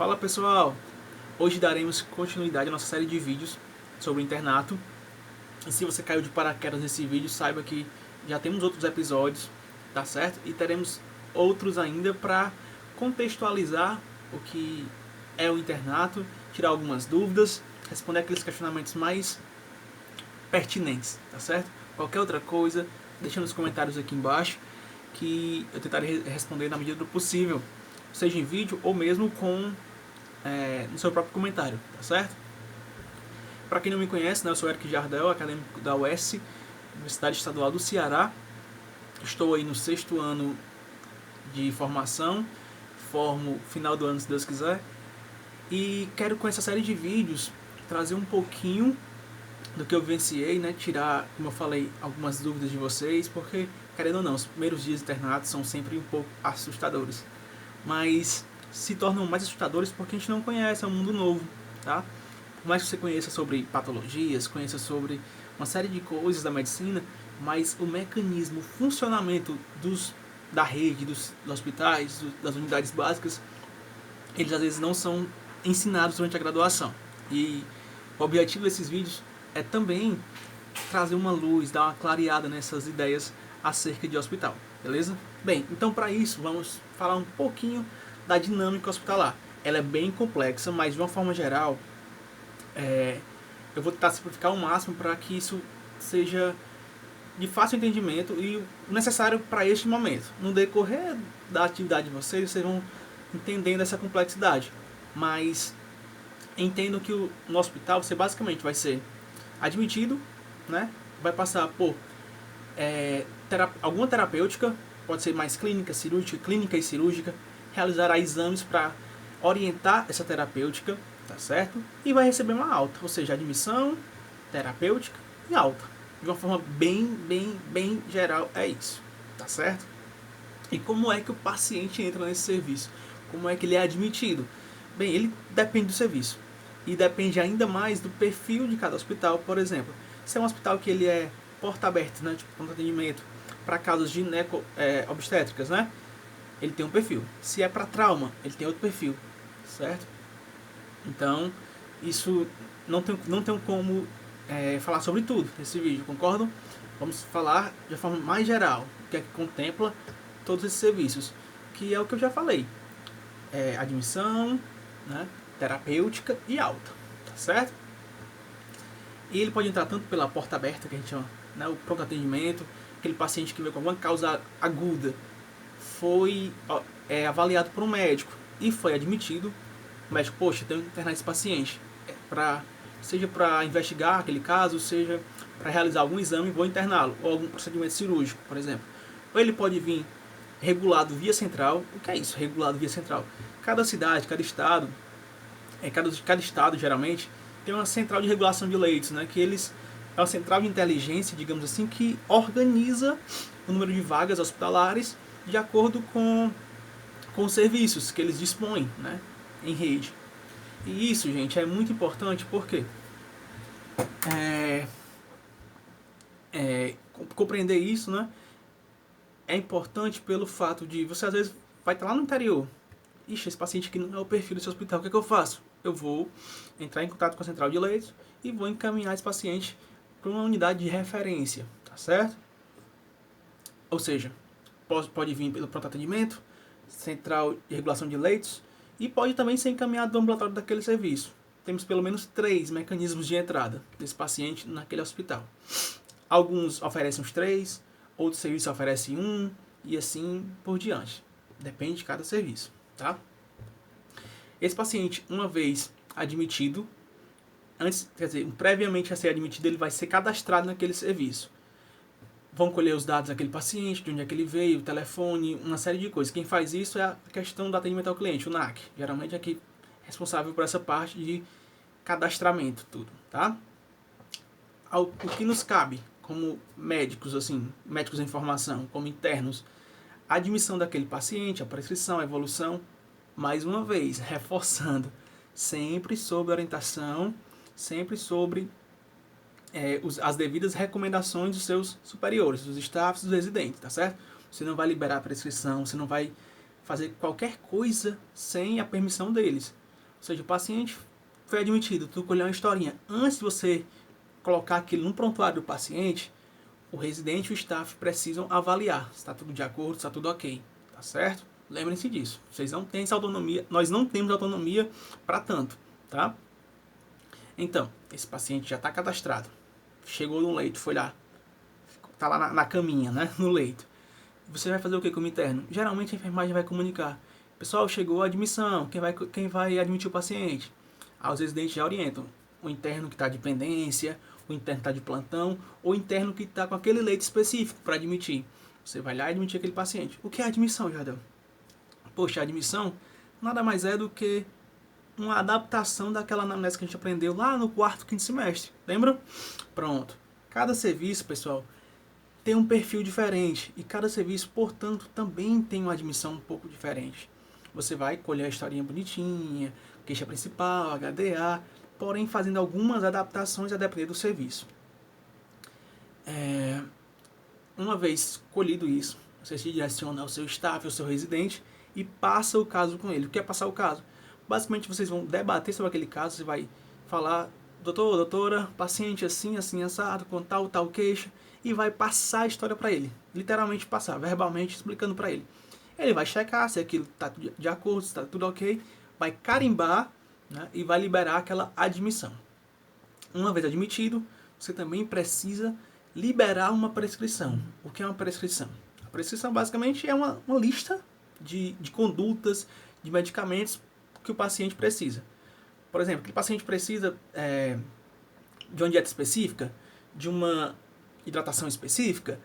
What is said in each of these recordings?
Fala pessoal, hoje daremos continuidade à nossa série de vídeos sobre o internato. E se você caiu de paraquedas nesse vídeo, saiba que já temos outros episódios, tá certo? E teremos outros ainda para contextualizar o que é o internato, tirar algumas dúvidas, responder aqueles questionamentos mais pertinentes, tá certo? Qualquer outra coisa, deixa nos comentários aqui embaixo que eu tentarei responder na medida do possível, seja em vídeo ou mesmo no seu próprio comentário, tá certo? Para quem não me conhece, né, eu sou Eric Jardel, acadêmico da UES, Universidade Estadual do Ceará. Estou aí no 6º ano de formação, formo final do ano se Deus quiser. E quero com essa série de vídeos trazer um pouquinho do que eu vivenciei, né, tirar, como eu falei, algumas dúvidas de vocês, porque, querendo ou não, os primeiros dias de internato são sempre um pouco assustadores. Mas se tornam mais assustadores porque a gente não conhece, é um mundo novo, tá? Por mais que você conheça sobre patologias, conheça sobre uma série de coisas da medicina, mas o mecanismo, o funcionamento da rede, dos hospitais, das unidades básicas, eles às vezes não são ensinados durante a graduação. E o objetivo desses vídeos é também trazer uma luz, dar uma clareada nessas ideias acerca de hospital, beleza? Bem, então para isso vamos falar um pouquinho da dinâmica hospitalar. Ela é bem complexa, mas de uma forma geral, eu vou tentar simplificar ao máximo para que isso seja de fácil entendimento e o necessário para este momento. No decorrer da atividade de vocês vão entendendo essa complexidade, mas entendo que no hospital você basicamente vai ser admitido, né? Vai passar por alguma terapêutica, pode ser mais clínica e cirúrgica, realizará exames para orientar essa terapêutica, tá certo? E vai receber uma alta, ou seja, admissão, terapêutica e alta. De uma forma bem geral é isso, tá certo? E como é que o paciente entra nesse serviço? Como é que ele é admitido? Bem, ele depende do serviço. E depende ainda mais do perfil de cada hospital. Por exemplo, se é um hospital que ele é porta aberta, né, tipo pronto atendimento, para casos de obstétricas, né, ele tem um perfil. Se é para trauma, ele tem outro perfil, certo? Então, isso não tem como falar sobre tudo nesse vídeo, concordam? Vamos falar de forma mais geral, o que é que contempla todos esses serviços, que é o que eu já falei. Admissão, né, terapêutica e alta, tá certo? E ele pode entrar tanto pela porta aberta, que a gente chama, né, o pronto atendimento, aquele paciente que veio com alguma causa aguda, foi avaliado por um médico e foi admitido. O médico, poxa, tenho que internar esse paciente, seja para investigar aquele caso, seja para realizar algum exame, vou interná-lo, ou algum procedimento cirúrgico, por exemplo. Ou ele pode vir regulado via central. O que é isso, regulado via central? Cada cidade, cada estado, cada estado geralmente tem uma central de regulação de leitos, né, que eles é uma central de inteligência, digamos assim, que organiza o número de vagas hospitalares de acordo com os serviços que eles dispõem, né, em rede. E isso, gente, é muito importante porque compreender isso, né, é importante pelo fato de você às vezes vai estar lá no interior. Ixi, esse paciente aqui não é o perfil desse hospital, o que é que eu faço? Eu vou entrar em contato com a central de leitos e vou encaminhar esse paciente para uma unidade de referência, tá certo? Ou seja, pode vir pelo pronto atendimento, central de regulação de leitos, e pode também ser encaminhado do ambulatório daquele serviço. Temos pelo menos 3 mecanismos de entrada desse paciente naquele hospital. Alguns oferecem os 3, outros serviços oferecem 1, e assim por diante. Depende de cada serviço, tá? Esse paciente, uma vez admitido, previamente a ser admitido, ele vai ser cadastrado naquele serviço. Vão colher os dados daquele paciente, de onde é que ele veio, o telefone, uma série de coisas. Quem faz isso é a questão do atendimento ao cliente, o NAC. Geralmente é aqui responsável por essa parte de cadastramento, tudo, tá? O que nos cabe como médicos, assim, médicos em formação, como internos, a admissão daquele paciente, a prescrição, a evolução, mais uma vez, reforçando, sempre sob orientação, sempre sobre as devidas recomendações dos seus superiores, dos staffs, dos residentes, tá certo? Você não vai liberar a prescrição, você não vai fazer qualquer coisa sem a permissão deles. Ou seja, o paciente foi admitido, tu colheu uma historinha. Antes de você colocar aquilo no prontuário do paciente, o residente e o staff precisam avaliar se está tudo de acordo, se está tudo ok, tá certo? Lembrem-se disso. Vocês não têm essa autonomia, nós não temos autonomia para tanto, tá? Então, esse paciente já está cadastrado, chegou no leito, foi lá, tá lá na caminha, né, no leito. Você vai fazer o que como interno? Geralmente a enfermagem vai comunicar: pessoal, chegou a admissão, quem vai admitir o paciente? Os residentes já orientam o interno que está de pendência, o interno que está de plantão, ou o interno que está com aquele leito específico para admitir. Você vai lá e admitir aquele paciente. O que é admissão, Jardel? Poxa, a admissão nada mais é do que uma adaptação daquela anamnese que a gente aprendeu lá no quarto, quinto semestre. Lembra? Pronto. Cada serviço, pessoal, tem um perfil diferente e cada serviço, portanto, também tem uma admissão um pouco diferente. Você vai colher a historinha bonitinha, queixa principal, HDA, porém fazendo algumas adaptações a depender do serviço. Uma vez colhido isso, você se direciona ao seu staff, ao seu residente e passa o caso com ele. O que é passar o caso? Basicamente vocês vão debater sobre aquele caso, você vai falar: doutor, doutora, paciente assim, assim, assado, com tal queixa, e vai passar a história para ele. Literalmente passar, verbalmente explicando para ele. Ele vai checar se aquilo está de acordo, se está tudo ok, vai carimbar, né, e vai liberar aquela admissão. Uma vez admitido, você também precisa liberar uma prescrição. O que é uma prescrição? A prescrição basicamente é uma lista de condutas, de medicamentos que o paciente precisa. Por exemplo, que o paciente precisa de uma dieta específica, de uma hidratação específica,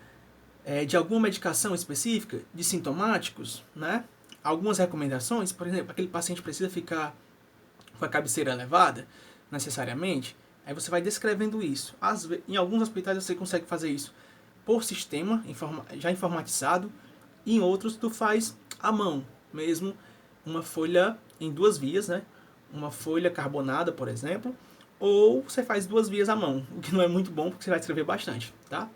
de alguma medicação específica, de sintomáticos, né? Algumas recomendações, por exemplo, aquele paciente precisa ficar com a cabeceira elevada, necessariamente. Aí você vai descrevendo isso. Em alguns hospitais você consegue fazer isso por sistema, já informatizado. E em outros tu faz à mão mesmo, uma folha em 2 vias, né? Uma folha carbonada, por exemplo. Ou você faz 2 vias à mão, o que não é muito bom porque você vai escrever bastante, tá?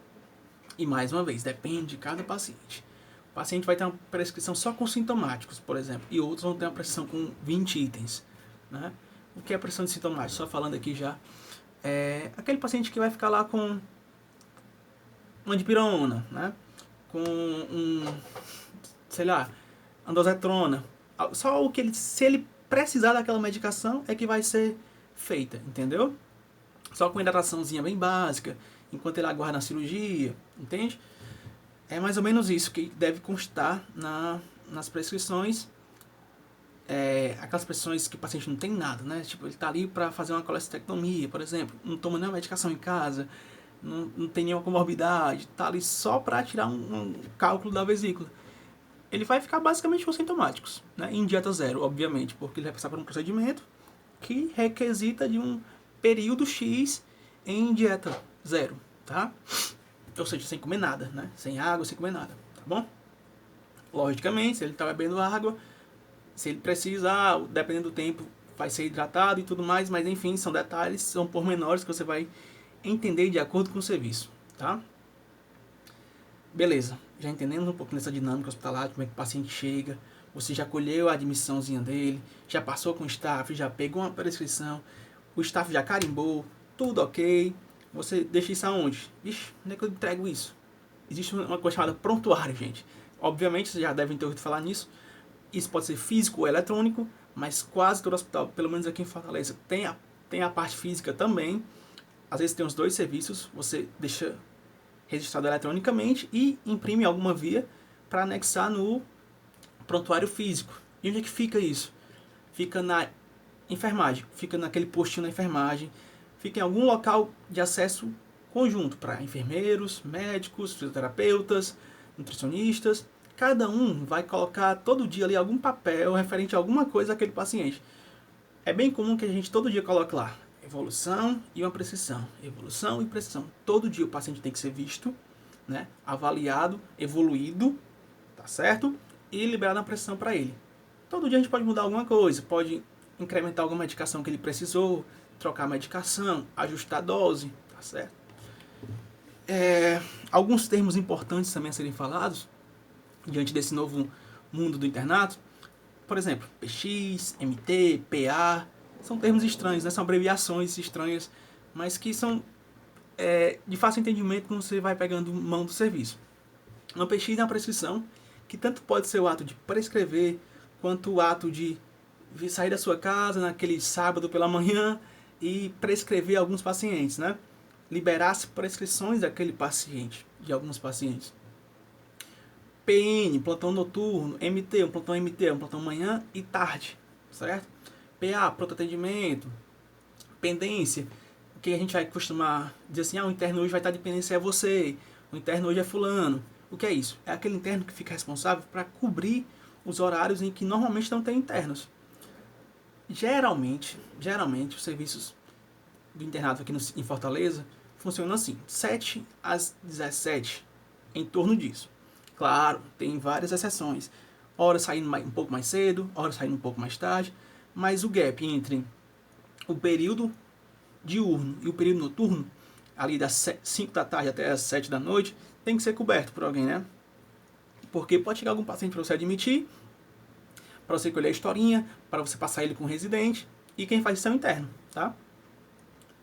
E mais uma vez, depende de cada paciente. O paciente vai ter uma prescrição só com sintomáticos, por exemplo, e outros vão ter uma prescrição com 20 itens, né? O que é a prescrição de sintomáticos? Só falando aqui já. Aquele paciente que vai ficar lá com uma dipirona, né? Com sei lá, andosetrona. Só o que se ele precisar daquela medicação é que vai ser feita, entendeu? Só com hidrataçãozinha bem básica, enquanto ele aguarda a cirurgia, entende? É mais ou menos isso que deve constar nas prescrições. Aquelas prescrições que o paciente não tem nada, né? Tipo, ele está ali para fazer uma colestectomia, por exemplo, não toma nenhuma medicação em casa, não tem nenhuma comorbidade, está ali só para tirar um cálculo da vesícula. Ele vai ficar basicamente com sintomáticos, né? Em dieta zero, obviamente, porque ele vai passar por um procedimento que requisita de um período X em dieta zero, tá? Ou seja, sem comer nada, né? Sem água, sem comer nada, tá bom? Logicamente, se ele está bebendo água, se ele precisar, dependendo do tempo, vai ser hidratado e tudo mais, mas enfim, são detalhes, são pormenores que você vai entender de acordo com o serviço, tá? Beleza, já entendemos um pouco dessa dinâmica hospitalar, como é que o paciente chega, você já colheu a admissãozinha dele, já passou com o staff, já pegou uma prescrição, o staff já carimbou, tudo ok, você deixa isso aonde? Ixi, onde é que eu entrego isso? Existe uma coisa chamada prontuário, gente. Obviamente, vocês já devem ter ouvido falar nisso. Isso pode ser físico ou eletrônico, mas quase todo hospital, pelo menos aqui em Fortaleza, tem a parte física também. Às vezes tem os 2 serviços, você deixa registrado eletronicamente e imprime alguma via para anexar no prontuário físico. E onde é que fica isso? Fica na enfermagem, fica naquele postinho na enfermagem, fica em algum local de acesso conjunto para enfermeiros, médicos, fisioterapeutas, nutricionistas. Cada um vai colocar todo dia ali algum papel referente a alguma coisa daquele paciente. É bem comum que a gente todo dia coloque lá evolução e uma prescrição. Evolução e prescrição. Todo dia o paciente tem que ser visto, né, avaliado, evoluído, tá certo? E liberado a prescrição para ele. Todo dia a gente pode mudar alguma coisa, pode incrementar alguma medicação que ele precisou, trocar a medicação, ajustar a dose, tá certo? Alguns termos importantes também a serem falados diante desse novo mundo do internato. Por exemplo, PX, MT, PA, são termos estranhos, né? São abreviações estranhas, mas que são de fácil entendimento quando você vai pegando mão do serviço. Uma PX é uma prescrição que tanto pode ser o ato de prescrever, quanto o ato de sair da sua casa naquele sábado pela manhã e prescrever alguns pacientes, né? Liberar as prescrições daquele paciente, de alguns pacientes. PN, plantão noturno, MT, um plantão manhã e tarde, certo? PA, pronto atendimento, pendência, o que a gente vai costumar dizer assim, o interno hoje vai estar de pendência é você, o interno hoje é fulano. O que é isso? É aquele interno que fica responsável para cobrir os horários em que normalmente não tem internos. Geralmente, os serviços do internato aqui em Fortaleza funcionam assim, 7 às 17, em torno disso. Claro, tem várias exceções. Horas saindo um pouco mais cedo, horas saindo um pouco mais tarde, mas o gap entre o período diurno e o período noturno, ali das 5 da tarde até as 7 da noite, tem que ser coberto por alguém, né? Porque pode chegar algum paciente para você admitir, para você colher a historinha, para você passar ele com o residente, e quem faz isso é o interno, tá?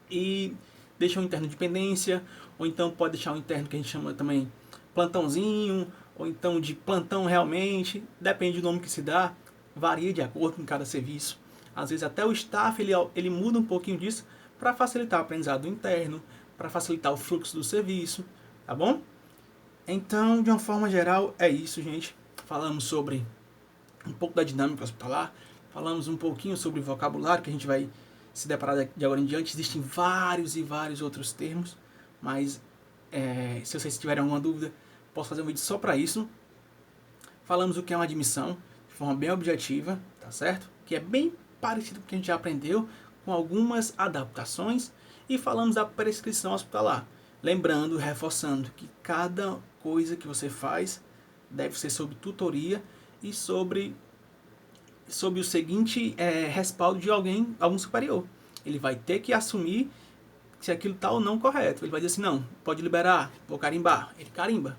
E deixa o interno de pendência, ou então pode deixar o interno que a gente chama também plantãozinho, ou então de plantão realmente, depende do nome que se dá, varia de acordo com cada serviço. Às vezes até o staff ele muda um pouquinho disso para facilitar o aprendizado interno, para facilitar o fluxo do serviço, tá bom? Então, de uma forma geral, é isso, gente. Falamos sobre um pouco da dinâmica hospitalar, falamos um pouquinho sobre o vocabulário que a gente vai se deparar de agora em diante. Existem vários e vários outros termos, mas se vocês tiverem alguma dúvida, posso fazer um vídeo só para isso. Falamos o que é uma admissão, de forma bem objetiva, tá certo? Que é bem parecido com o que a gente já aprendeu, com algumas adaptações, e falamos da prescrição hospitalar. Lembrando, reforçando que cada coisa que você faz deve ser sob tutoria e sob o seguinte respaldo de algum superior. Ele vai ter que assumir se aquilo está ou não correto. Ele vai dizer assim, não, pode liberar, vou carimbar. Ele carimba,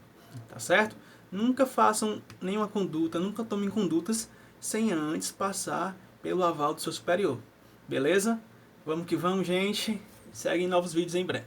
tá certo? Nunca façam nenhuma conduta, nunca tomem condutas sem antes passar pelo aval do seu superior. Beleza? Vamos que vamos, gente. Seguem novos vídeos em breve.